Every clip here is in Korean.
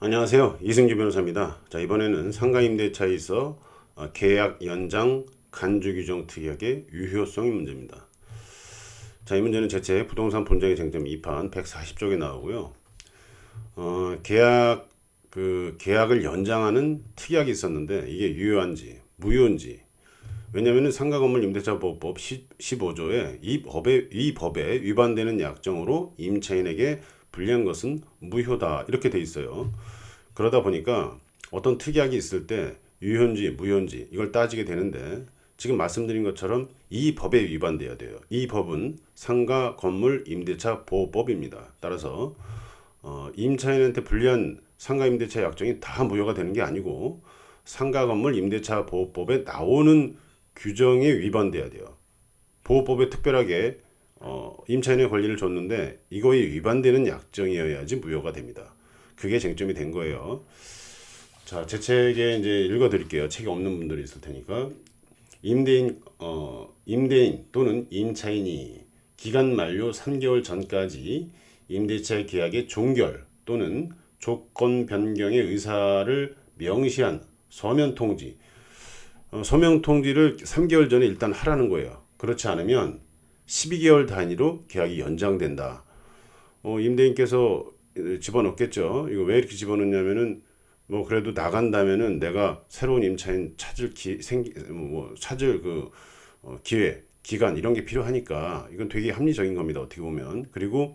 안녕하세요. 이승규 변호사입니다. 자, 이번에는 상가임대차에 있어 계약 연장 간주 규정 특약의 유효성의 문제입니다. 자, 이 문제는 제체 부동산 본정의 쟁점 2판 140쪽에 나오고요. 계약을 연장하는 특약이 있었는데 이게 유효한지 무효인지, 왜냐하면 상가건물 임대차 보호법 15조에 이 법에 위반되는 약정으로 임차인에게 불리한 것은 무효다 이렇게 돼 있어요. 그러다 보니까 어떤 특약이 있을 때 유효인지 무효인지 이걸 따지게 되는데, 지금 말씀드린 것처럼 이 법에 위반돼야 돼요. 이 법은 상가 건물 임대차 보호법입니다. 따라서 임차인한테 불리한 상가 임대차 약정이 다 무효가 되는 게 아니고, 상가 건물 임대차 보호법에 나오는 규정에 위반돼야 돼요. 보호법에 특별하게 임차인의 권리를 줬는데 이거에 위반되는 약정이어야지 무효가 됩니다. 그게 쟁점이 된 거예요. 자, 제 책에 이제 읽어드릴게요. 책이 없는 분들이 있을 테니까. 임대인 또는 임차인이 기간 만료 3개월 전까지 임대차 계약의 종결 또는 조건 변경의 의사를 명시한 서면 통지, 서명 통지를 3개월 전에 일단 하라는 거예요. 그렇지 않으면 12개월 단위로 계약이 연장된다. 임대인께서 집어넣겠죠. 이거 왜 이렇게 집어넣냐면은 뭐 그래도 나간다면은 내가 새로운 임차인 찾을 기회, 기간 이런 게 필요하니까 이건 되게 합리적인 겁니다. 어떻게 보면. 그리고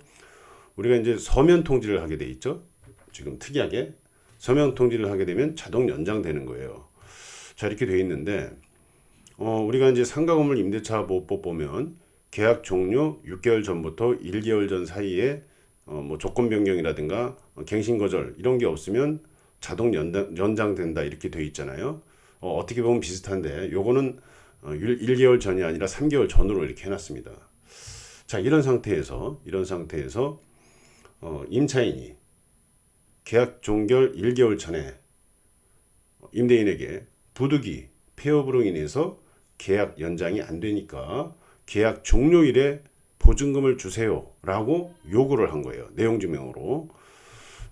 우리가 이제 서면 통지를 하게 돼 있죠. 지금 특이하게 서면 통지를 하게 되면 자동 연장되는 거예요. 자, 이렇게 돼 있는데 우리가 이제 상가건물 임대차 보호법 보면 계약 종료 6개월 전부터 1개월 전 사이에 뭐 조건 변경이라든가 갱신 거절 이런 게 없으면 자동 연장된다 이렇게 돼 있잖아요. 어떻게 보면 비슷한데 요거는 1개월 전이 아니라 3개월 전으로 이렇게 해놨습니다. 자, 이런 상태에서 임차인이 계약 종결 1개월 전에 임대인에게 부득이 폐업으로 인해서 계약 연장이 안 되니까 계약 종료일에 보증금을 주세요라고 요구를 한 거예요. 내용증명으로.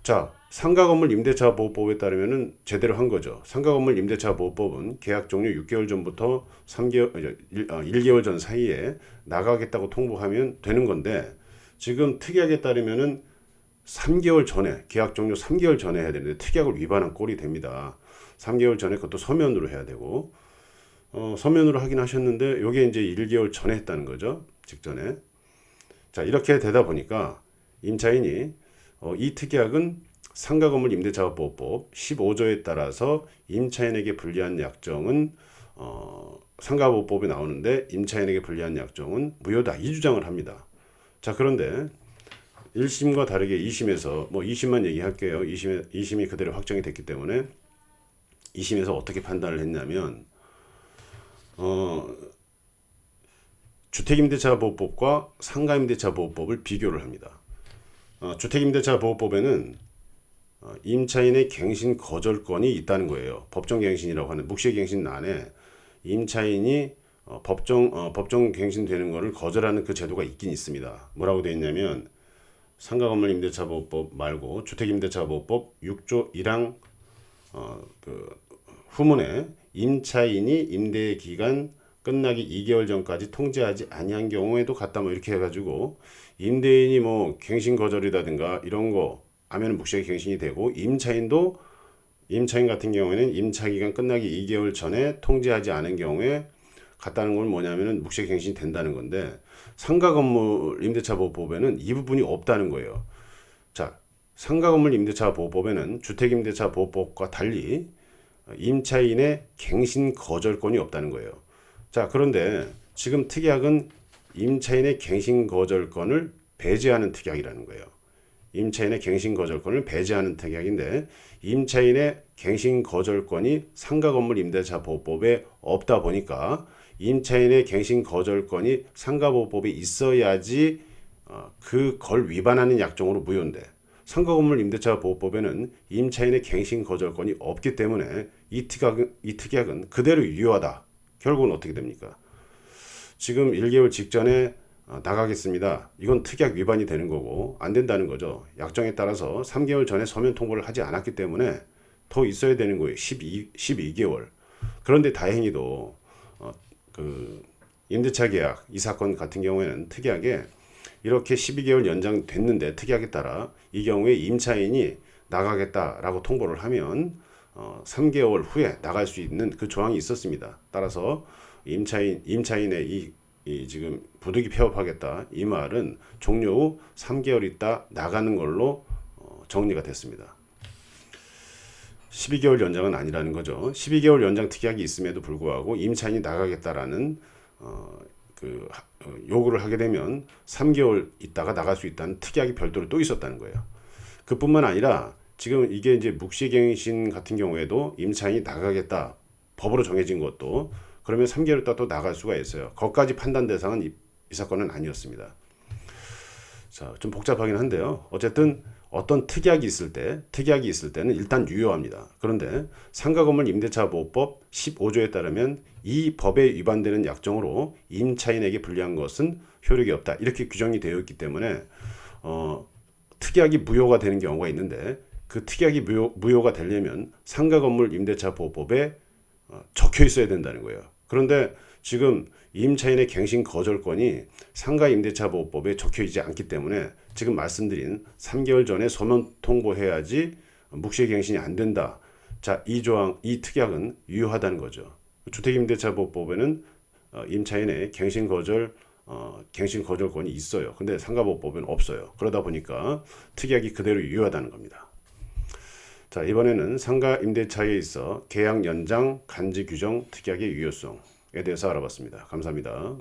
자, 상가건물 임대차 보호법에 따르면은 제대로 한 거죠. 상가건물 임대차 보호법은 계약 종료 6개월 전부터 1개월 전 사이에 나가겠다고 통보하면 되는 건데, 지금 특약에 따르면은 3개월 전에, 계약 종료 3개월 전에 해야 되는데 특약을 위반한 꼴이 됩니다. 3개월 전에 그것도 서면으로 해야 되고, 서면으로 하긴 하셨는데 요게 이제 1개월 전에 했다는 거죠. 직전에. 자, 이렇게 되다 보니까 임차인이 이 특약은 상가건물 임대차 보호법 15조에 따라서 임차인에게 불리한 약정은 상가보호법에 나오는데 임차인에게 불리한 약정은 무효다 이 주장을 합니다. 자, 그런데 1심과 다르게 2심에서 뭐 2심만 얘기할게요. 2심이 그대로 확정이 됐기 때문에 2심에서 어떻게 판단을 했냐면 주택임대차 보호법과 상가임대차 보호법을 비교를 합니다. 주택임대차 보호법에는 임차인의 갱신 거절권이 있다는 거예요. 법정갱신이라고 하는 묵시갱신란에 임차인이 법정 갱신되는 것을 거절하는 그 제도가 있긴 있습니다. 뭐라고 되어 있냐면 상가건물 임대차 보호법 말고 주택임대차 보호법 6조 1항 후문에 임차인이 임대 기간 끝나기 2개월 전까지 통지하지 아니한 경우에도 같다 뭐 이렇게 해가지고, 임대인이 뭐 갱신 거절이라든가 이런 거 하면 묵시하게 갱신이 되고, 임차인 같은 경우에는 임차 기간 끝나기 2개월 전에 통지하지 않은 경우에 같다는 건 뭐냐면은 묵시하게 갱신이 된다는 건데, 상가건물 임대차 보호법에는 이 부분이 없다는 거예요. 자, 상가건물 임대차 보호법에는 주택임대차 보호법과 달리 임차인의 갱신 거절권이 없다는 거예요. 자, 그런데 지금 특약은 임차인의 갱신 거절권을 배제하는 특약이라는 거예요. 임차인의 갱신 거절권을 배제하는 특약인데, 임차인의 갱신 거절권이 상가건물 임대차 보호법에 없다 보니까 임차인의 갱신 거절권이 상가보호법에 있어야지 그걸 위반하는 약정으로 무효인데, 상가건물 임대차 보호법에는 임차인의 갱신 거절권이 없기 때문에 이 특약은 그대로 유효하다. 결국은 어떻게 됩니까? 지금 1개월 직전에 나가겠습니다. 이건 특약 위반이 되는 거고 안 된다는 거죠. 약정에 따라서 3개월 전에 서면 통보를 하지 않았기 때문에 더 있어야 되는 거예요. 12개월. 그런데 다행히도 그 임대차 계약 이 사건 같은 경우에는 특이하게 이렇게 12개월 연장됐는데 특약에 따라 이 경우에 임차인이 나가겠다라고 통보를 하면 3개월 후에 나갈 수 있는 그 조항이 있었습니다. 따라서 임차인의 이 지금 부득이 폐업하겠다 이 말은 종료 후 3개월 있다 나가는 걸로 정리가 됐습니다. 12개월 연장은 아니라는 거죠. 12개월 연장 특약이 있음에도 불구하고 임차인이 나가겠다라는 요구를 하게 되면 3개월 있다가 나갈 수 있다는 특약이 별도로 또 있었다는 거예요. 그뿐만 아니라 지금 이게 이제 묵시갱신 같은 경우에도 임차인이 나가겠다 법으로 정해진 것도 그러면 3개월 있다 또 나갈 수가 있어요. 거기까지 판단 대상은 이 사건은 아니었습니다. 자, 좀 복잡하긴 한데요. 어쨌든 어떤 특약이 있을 때는 일단 유효합니다. 그런데 상가건물 임대차보호법 15조에 따르면 이 법에 위반되는 약정으로 임차인에게 불리한 것은 효력이 없다. 이렇게 규정이 되어 있기 때문에 특약이 무효가 되는 경우가 있는데 그 특약이 무효가 되려면 상가건물 임대차보호법에 적혀 있어야 된다는 거예요. 그런데 지금 임차인의 갱신 거절권이 상가 임대차보호법에 적혀 있지 않기 때문에 지금 말씀드린 3개월 전에 서면 통보해야지 묵시갱신이 안 된다. 자, 이 조항, 이 특약은 유효하다는 거죠. 주택임대차보호법에는 임차인의 갱신 거절권이 있어요. 근데 상가보호법에는 없어요. 그러다 보니까 특약이 그대로 유효하다는 겁니다. 자, 이번에는 상가 임대차에 있어 계약 연장 간지 규정 특약의 유효성에 대해서 알아봤습니다. 감사합니다.